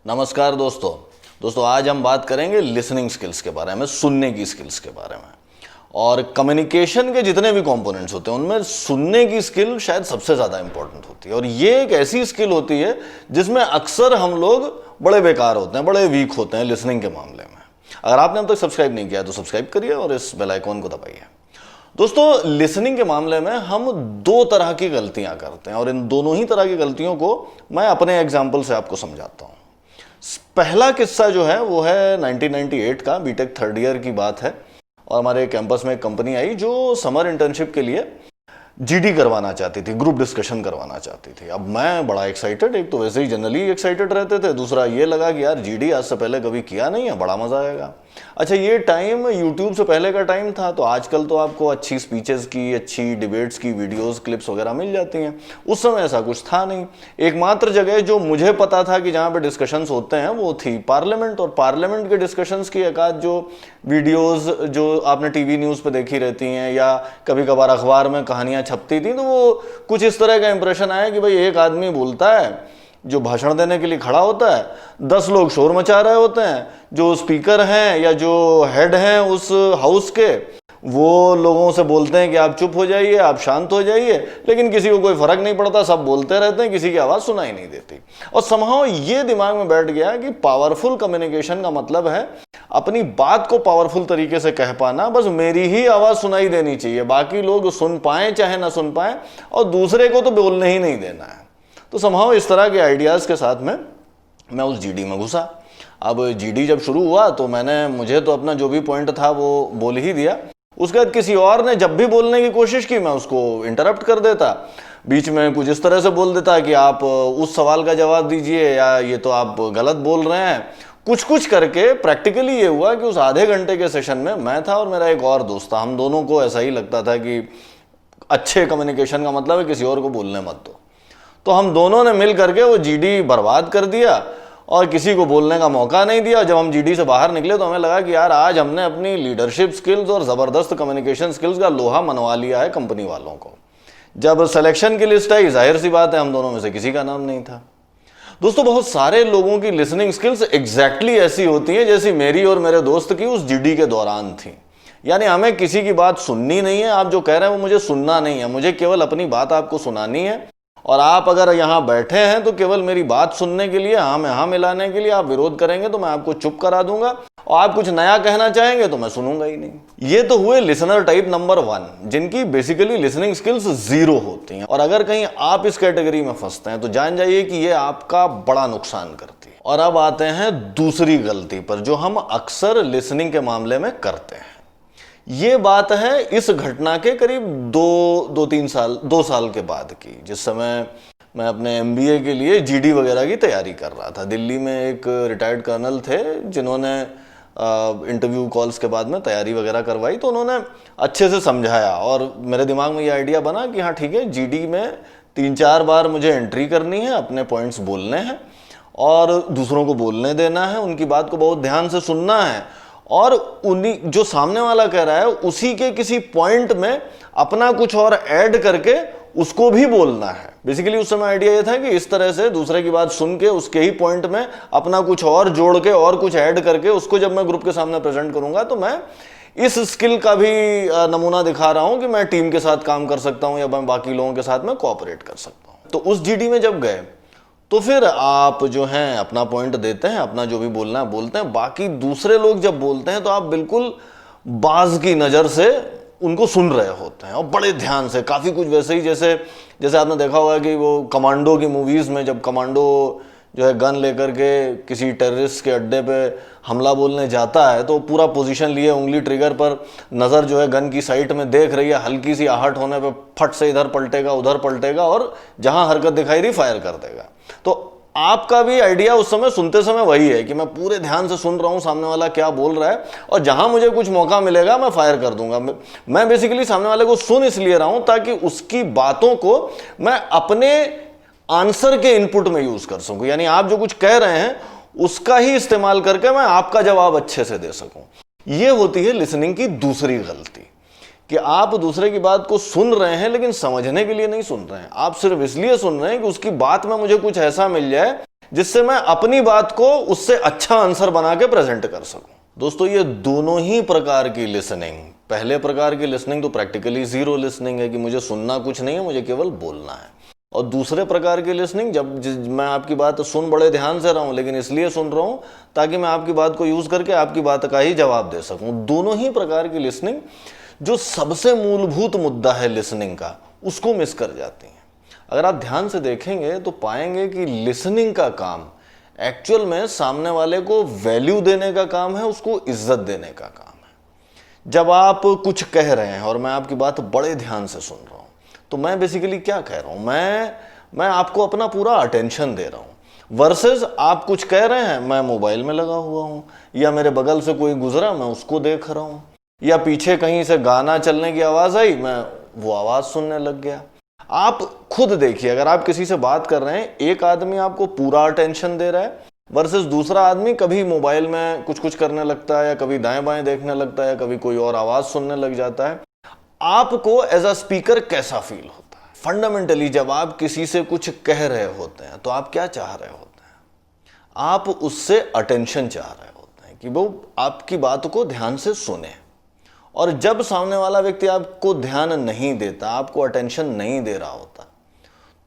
नमस्कार दोस्तों आज हम बात करेंगे लिसनिंग स्किल्स के बारे में, सुनने की स्किल्स के बारे में। और कम्युनिकेशन के जितने भी कंपोनेंट्स होते हैं उनमें सुनने की स्किल शायद सबसे ज़्यादा इंपॉर्टेंट होती है। और ये एक ऐसी स्किल होती है जिसमें अक्सर हम लोग बड़े बेकार होते हैं, बड़े वीक होते हैं लिसनिंग के मामले में। अगर आपने अब तक सब्सक्राइब नहीं किया तो सब्सक्राइब करिए और इस बेल आइकॉन को दबाइए। दोस्तों, लिसनिंग के मामले में हम दो तरह की गलतियां करते हैं और इन दोनों ही तरह की गलतियों को मैं अपने एग्जाम्पल से आपको समझाता हूं। पहला किस्सा जो है वो है 1998 का, बीटेक थर्ड ईयर की बात है। और हमारे कैंपस में एक कंपनी आई जो समर इंटर्नशिप के लिए जीडी करवाना चाहती थी, ग्रुप डिस्कशन करवाना चाहती थी। अब मैं बड़ा एक्साइटेड, एक तो वैसे ही जनरली एक्साइटेड रहते थे, दूसरा ये लगा कि यार जीडी आज से पहले कभी किया नहीं है, बड़ा मजा आएगा। अच्छा, ये टाइम यूट्यूब से पहले का टाइम था, तो आजकल तो आपको अच्छी स्पीचेस की, अच्छी डिबेट्स की वीडियोस, क्लिप्स वगैरह मिल जाती हैं। उस समय ऐसा कुछ था नहीं। एकमात्र जगह जो मुझे पता था कि जहाँ पे डिस्कशंस होते हैं वो थी पार्लियामेंट। और पार्लियामेंट के डिस्कशंस की एक आध जो वीडियोज जो आपने टीवी न्यूज़ पे देखी रहती हैं या कभी कभार अखबार में कहानियाँ छपती थी, तो वो कुछ इस तरह का इंप्रेशन आया कि भाई एक आदमी बोलता है जो भाषण देने के लिए खड़ा होता है, 10 लोग शोर मचा रहे होते हैं, जो स्पीकर हैं या जो हेड हैं उस हाउस के, वो लोगों से बोलते हैं कि आप चुप हो जाइए, आप शांत हो जाइए, लेकिन किसी को कोई फर्क नहीं पड़ता, सब बोलते रहते हैं, किसी की आवाज़ सुनाई नहीं देती। और समहाउ ये दिमाग में बैठ गया कि पावरफुल कम्युनिकेशन का मतलब है अपनी बात को पावरफुल तरीके से कह पाना, बस मेरी ही आवाज़ सुनाई देनी चाहिए, बाकी लोग सुन पाएं चाहे ना सुन पाएं, और दूसरे को तो बोलने ही नहीं देना है। तो समहाउ इस तरह के आइडियाज़ के साथ में मैं उस जीडी में घुसा। अब जीडी जब शुरू हुआ तो मुझे तो अपना जो भी पॉइंट था वो बोल ही दिया। उसके बाद किसी और ने जब भी बोलने की कोशिश की मैं उसको इंटरप्ट कर देता, बीच में कुछ इस तरह से बोल देता कि आप उस सवाल का जवाब दीजिए, या ये तो आप गलत बोल रहे हैं। कुछ करके प्रैक्टिकली ये हुआ कि उस आधे घंटे के सेशन में मैं था और मेरा एक और दोस्त था। हम दोनों को ऐसा ही लगता था कि अच्छे कम्युनिकेशन का मतलब है किसी और को बोलने मत दो। तो हम दोनों ने मिल करके वो जीडी बर्बाद कर दिया और किसी को बोलने का मौका नहीं दिया। जब हम जीडी से बाहर निकले तो हमें लगा कि यार आज हमने अपनी लीडरशिप स्किल्स और ज़बरदस्त कम्युनिकेशन स्किल्स का लोहा मनवा लिया है कंपनी वालों को। जब सिलेक्शन की लिस्ट आई, जाहिर सी बात है हम दोनों में से किसी का नाम नहीं था। दोस्तों, बहुत सारे लोगों की लिसनिंग स्किल्स एग्जैक्टली ऐसी होती हैं जैसी मेरी और मेरे दोस्त की उस जीडी के दौरान थी। यानी हमें किसी की बात सुननी नहीं है, आप जो कह रहे हैं वो मुझे सुनना नहीं है, मुझे केवल अपनी बात आपको सुनानी है। और आप अगर यहाँ बैठे हैं तो केवल मेरी बात सुनने के लिए, हाँ में हाँ मिलाने के लिए। आप विरोध करेंगे तो मैं आपको चुप करा दूंगा, और आप कुछ नया कहना चाहेंगे तो मैं सुनूंगा ही नहीं। ये तो हुए लिसनर टाइप नंबर 1, जिनकी बेसिकली लिसनिंग स्किल्स 0 होती हैं। और अगर कहीं आप इस कैटेगरी में फंसते हैं तो जान जाइए कि ये आपका बड़ा नुकसान करती है। और अब आते हैं दूसरी गलती पर जो हम अक्सर लिसनिंग के मामले में करते हैं। ये बात है इस घटना के करीब 2 साल के बाद की, जिस समय मैं अपने एमबीए के लिए जीडी वगैरह की तैयारी कर रहा था। दिल्ली में एक रिटायर्ड कर्नल थे जिन्होंने इंटरव्यू कॉल्स के बाद में तैयारी वगैरह करवाई, तो उन्होंने अच्छे से समझाया और मेरे दिमाग में ये आइडिया बना कि हाँ ठीक है, जीडी में 3-4 बार मुझे एंट्री करनी है, अपने पॉइंट्स बोलने हैं और दूसरों को बोलने देना है, उनकी बात को बहुत ध्यान से सुनना है, और उन्हीं जो सामने वाला कह रहा है उसी के किसी पॉइंट में अपना कुछ और ऐड करके उसको भी बोलना है। बेसिकली उस समय आइडिया ये था कि इस तरह से दूसरे की बात सुन के उसके ही पॉइंट में अपना कुछ और जोड़ के और कुछ ऐड करके उसको जब मैं ग्रुप के सामने प्रेजेंट करूंगा तो मैं इस स्किल का भी नमूना दिखा रहा हूं कि मैं टीम के साथ काम कर सकता हूं या मैं बाकी लोगों के साथ में कोऑपरेट कर सकता हूं। तो उस जीडी में जब गए तो फिर आप जो हैं अपना पॉइंट देते हैं, अपना जो भी बोलना है बोलते हैं, बाकी दूसरे लोग जब बोलते हैं तो आप बिल्कुल बाज की नज़र से उनको सुन रहे होते हैं और बड़े ध्यान से। काफ़ी कुछ वैसे ही जैसे आपने देखा होगा कि वो कमांडो की मूवीज़ में जब कमांडो जो है गन लेकर के किसी टेररिस्ट के अड्डे पे हमला बोलने जाता है तो पूरा पोजीशन लिए, उंगली ट्रिगर पर, नज़र जो है गन की साइड में देख रही है, हल्की सी आहट होने पे फट से इधर पलटेगा उधर पलटेगा और जहां हरकत दिखाई रही फायर कर देगा। तो आपका भी आइडिया उस समय सुनते समय वही है कि मैं पूरे ध्यान से सुन रहा हूं सामने वाला क्या बोल रहा है, और जहां मुझे कुछ मौका मिलेगा मैं फायर कर दूंगा। मैं बेसिकली सामने वाले को सुन इसलिए रहा हूं ताकि उसकी बातों को मैं अपने आंसर के इनपुट में यूज कर सकूं। यानी आप जो कुछ कह रहे हैं उसका ही इस्तेमाल करके मैं आपका जवाब अच्छे से दे सकूं। यह होती है लिसनिंग की दूसरी गलती, कि आप दूसरे की बात को सुन रहे हैं लेकिन समझने के लिए नहीं सुन रहे हैं। आप सिर्फ इसलिए सुन रहे हैं कि उसकी बात में मुझे कुछ ऐसा मिल जाए जिससे मैं अपनी बात को उससे अच्छा आंसर बना के प्रेजेंट कर सकूं। दोस्तों ये दोनों ही प्रकार की लिसनिंग, पहले प्रकार की लिसनिंग तो प्रैक्टिकली जीरो लिसनिंग है कि मुझे सुनना कुछ नहीं है, मुझे केवल बोलना है। और दूसरे प्रकार की लिसनिंग, जब मैं आपकी बात सुन बड़े ध्यान से रहा हूं, लेकिन इसलिए सुन रहा हूं ताकि मैं आपकी बात को यूज करके आपकी बात का ही जवाब दे सकूं। दोनों ही प्रकार की लिसनिंग जो सबसे मूलभूत मुद्दा है लिसनिंग का, उसको मिस कर जाती हैं। अगर आप ध्यान से देखेंगे तो पाएंगे कि लिसनिंग का काम एक्चुअल में सामने वाले को वैल्यू देने का काम है, उसको इज्जत देने का काम है। जब आप कुछ कह रहे हैं और मैं आपकी बात बड़े ध्यान से सुन रहा हूं, तो मैं बेसिकली क्या कह रहा हूं, मैं आपको अपना पूरा अटेंशन दे रहा हूं। वर्सेस आप कुछ कह रहे हैं, मैं मोबाइल में लगा हुआ हूं, या मेरे बगल से कोई गुजरा मैं उसको देख रहा हूं, या पीछे कहीं से गाना चलने की आवाज आई मैं वो आवाज सुनने लग गया। आप खुद देखिए, अगर आप किसी से बात कर रहे हैं, एक आदमी आपको पूरा अटेंशन दे रहा है वर्सेस दूसरा आदमी कभी मोबाइल में कुछ कुछ करने लगता है, या कभी दाएं बाएं देखने लगता है, या कभी कोई और आवाज सुनने लग जाता है। आपको एज अ स्पीकर कैसा फील होता है? फंडामेंटली जब आप किसी से कुछ कह रहे होते हैं तो आप क्या चाह रहे होते हैं? आप उससे अटेंशन चाह रहे होते हैं कि वो आपकी बात को ध्यान से सुने। और जब सामने वाला व्यक्ति आपको ध्यान नहीं देता, आपको अटेंशन नहीं दे रहा होता,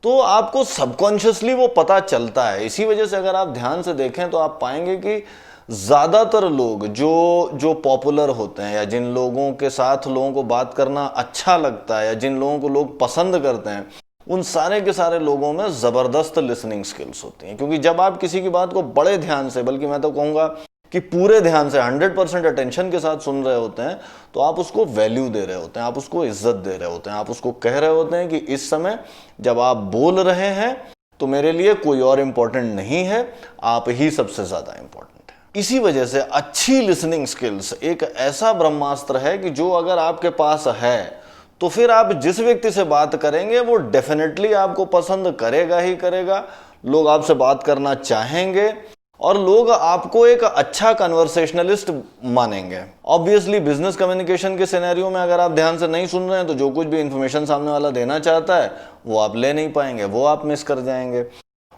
तो आपको सबकॉन्शियसली वो पता चलता है। इसी वजह से अगर आप ध्यान से देखें तो आप पाएंगे कि ज्यादातर लोग जो पॉपुलर होते हैं, या जिन लोगों के साथ लोगों को बात करना अच्छा लगता है, या जिन लोगों को लोग पसंद करते हैं, उन सारे के सारे लोगों में जबरदस्त लिसनिंग स्किल्स होती हैं। क्योंकि जब आप किसी की बात को बड़े ध्यान से, बल्कि मैं तो कहूंगा कि पूरे ध्यान से 100% अटेंशन के साथ सुन रहे होते हैं, तो आप उसको वैल्यू दे रहे होते हैं, आप उसको इज्जत दे रहे होते हैं, आप उसको कह रहे होते हैं कि इस समय जब आप बोल रहे हैं तो मेरे लिए कोई और इंपॉर्टेंट नहीं है, आप ही सबसे ज्यादा इंपॉर्टेंट है। इसी वजह से अच्छी लिसनिंग स्किल्स एक ऐसा ब्रह्मास्त्र है कि जो अगर आपके पास है तो फिर आप जिस व्यक्ति से बात करेंगे वो डेफिनेटली आपको पसंद करेगा ही करेगा, लोग आपसे बात करना चाहेंगे और लोग आपको एक अच्छा कन्वर्सेशनलिस्ट मानेंगे। ऑब्वियसली बिजनेस कम्युनिकेशन के सिनेरियो में अगर आप ध्यान से नहीं सुन रहे हैं तो जो कुछ भी इंफॉर्मेशन सामने वाला देना चाहता है वो आप ले नहीं पाएंगे, वो आप मिस कर जाएंगे।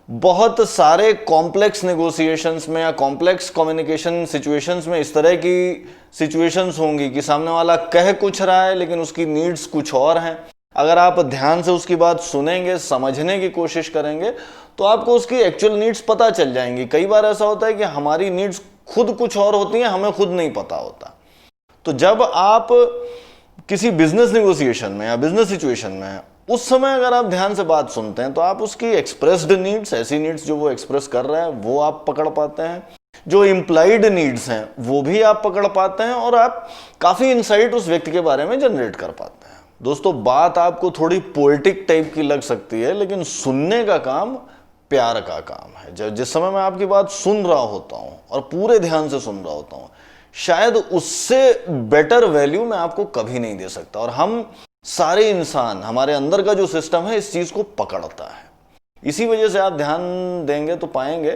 बहुत सारे कॉम्प्लेक्स नेगोशिएशंस में या कॉम्प्लेक्स कम्युनिकेशन सिचुएशंस में इस तरह की सिचुएशंस होंगी कि सामने वाला कह कुछ रहा है लेकिन उसकी नीड्स कुछ और हैं। अगर आप ध्यान से उसकी बात सुनेंगे, समझने की कोशिश करेंगे, तो आपको उसकी एक्चुअल नीड्स पता चल जाएंगी। कई बार ऐसा होता है कि हमारी नीड्स खुद कुछ और होती हैं, हमें खुद नहीं पता होता। तो जब आप किसी बिजनेस नेगोशिएशन में या बिजनेस सिचुएशन में हैं, उस समय अगर आप ध्यान से बात सुनते हैं तो आप उसकी एक्सप्रेस्ड नीड्स, ऐसी नीड्स जो वो एक्सप्रेस कर रहा है, वो आप पकड़ पाते हैं। जो इम्प्लाइड नीड्स हैं वो भी आप पकड़ पाते हैं, और आप काफी इंसाइट उस व्यक्ति के बारे में जनरेट कर पाते हैं। दोस्तों बात आपको थोड़ी पोएटिक टाइप की लग सकती है, लेकिन सुनने का काम प्यार का काम है। जिस समय मैं आपकी बात सुन रहा होता हूं और पूरे ध्यान से सुन रहा होता हूं, शायद उससे बेटर वैल्यू मैं आपको कभी नहीं दे सकता। और हम सारे इंसान, हमारे अंदर का जो सिस्टम है इस चीज को पकड़ता है। इसी वजह से आप ध्यान देंगे तो पाएंगे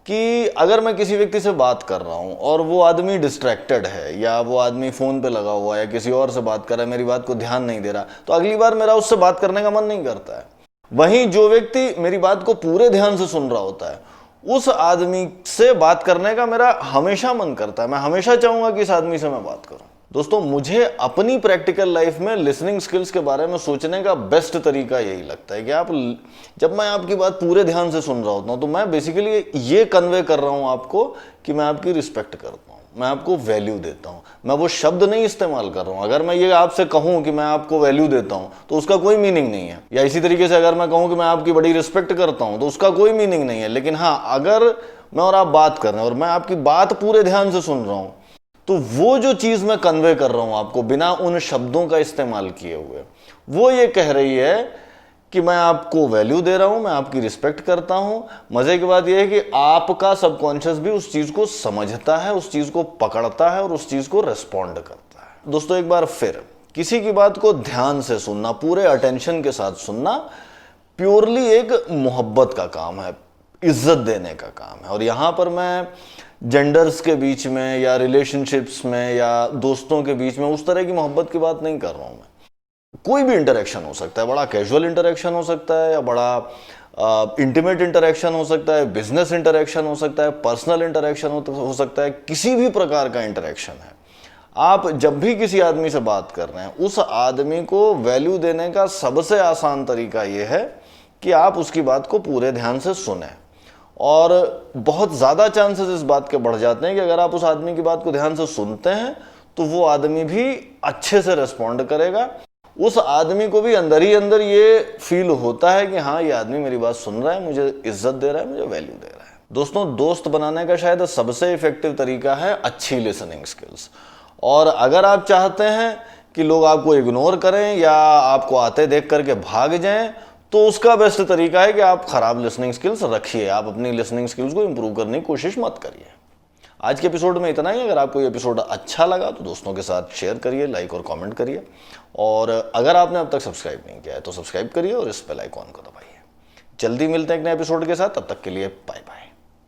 कि अगर मैं किसी व्यक्ति से बात कर रहा हूं और वो आदमी डिस्ट्रैक्टेड है, या वो आदमी फोन पे लगा हुआ है, या किसी और से बात कर रहा है, मेरी बात को ध्यान नहीं दे रहा, तो अगली बार मेरा उससे बात करने का मन नहीं करता है। वहीं जो व्यक्ति मेरी बात को पूरे ध्यान से सुन रहा होता है, उस आदमी से बात करने का मेरा हमेशा मन करता है। मैं हमेशा चाहूंगा कि इस आदमी से मैं बात करूं। दोस्तों मुझे अपनी प्रैक्टिकल लाइफ में लिसनिंग स्किल्स के बारे में सोचने का बेस्ट तरीका यही लगता है कि आप, जब मैं आपकी बात पूरे ध्यान से सुन रहा होता हूं, तो मैं बेसिकली ये कन्वे कर रहा हूं आपको कि मैं आपकी रिस्पेक्ट करता हूं, मैं आपको वैल्यू देता हूं। मैं वो शब्द नहीं इस्तेमाल कर रहा हूं। अगर मैं ये आपसे कहूं कि मैं आपको वैल्यू देता हूं तो उसका कोई मीनिंग नहीं है। या इसी तरीके से अगर मैं कहूं कि मैं आपकी बड़ी रिस्पेक्ट करता हूं तो उसका कोई मीनिंग नहीं है। लेकिन हाँ, अगर मैं और आप बात कर रहे हैं और मैं आपकी बात पूरे ध्यान से सुन रहा हूं, तो वो जो चीज मैं कन्वे कर रहा हूं आपको बिना उन शब्दों का इस्तेमाल किए हुए, वो ये कह रही है कि मैं आपको वैल्यू दे रहा हूं, मैं आपकी रिस्पेक्ट करता हूं। मजे की बात यह है कि आपका सबकॉन्शियस भी उस चीज को समझता है, उस चीज को पकड़ता है और उस चीज को रेस्पॉन्ड करता है। दोस्तों एक बार फिर, किसी की बात को ध्यान से सुनना, पूरे अटेंशन के साथ सुनना, प्योरली एक मोहब्बत का काम है, इज्जत देने का काम है। और यहां पर मैं जेंडर्स के बीच में या रिलेशनशिप्स में या दोस्तों के बीच में उस तरह की मोहब्बत की बात नहीं कर रहा हूं। मैं कोई भी इंटरेक्शन हो सकता है, बड़ा कैजुअल इंटरेक्शन हो सकता है या बड़ा इंटीमेट इंटरेक्शन हो सकता है, बिजनेस इंटरेक्शन हो सकता है, पर्सनल इंटरेक्शन हो सकता है, किसी भी प्रकार का इंटरेक्शन है। आप जब भी किसी आदमी से बात कर रहे हैं, उस आदमी को वैल्यू देने का सबसे आसान तरीका यह है कि आप उसकी बात को पूरे ध्यान से सुने। और बहुत ज़्यादा चांसेस इस बात के बढ़ जाते हैं कि अगर आप उस आदमी की बात को ध्यान से सुनते हैं तो वो आदमी भी अच्छे से रिस्पॉन्ड करेगा। उस आदमी को भी अंदर ही अंदर ये फील होता है कि हाँ, ये आदमी मेरी बात सुन रहा है, मुझे इज्जत दे रहा है, मुझे वैल्यू दे रहा है। दोस्तों, दोस्त बनाने का शायद सबसे इफेक्टिव तरीका है अच्छी लिसनिंग स्किल्स। और अगर आप चाहते हैं कि लोग आपको इग्नोर करें या आपको आते देख करके भाग जाएं, तो उसका बेस्ट तरीका है कि आप खराब लिसनिंग स्किल्स रखिए। आप अपनी लिसनिंग स्किल्स को इंप्रूव करने की कोशिश मत करिए। आज के एपिसोड में इतना ही। अगर आपको ये एपिसोड अच्छा लगा तो दोस्तों के साथ शेयर करिए, लाइक और कमेंट करिए। और अगर आपने अब तक सब्सक्राइब नहीं किया है तो सब्सक्राइब करिए और इस बेल आइकॉन को दबाइए। जल्दी मिलते हैं एक नए एपिसोड के साथ। तब तक के लिए बाय बाय।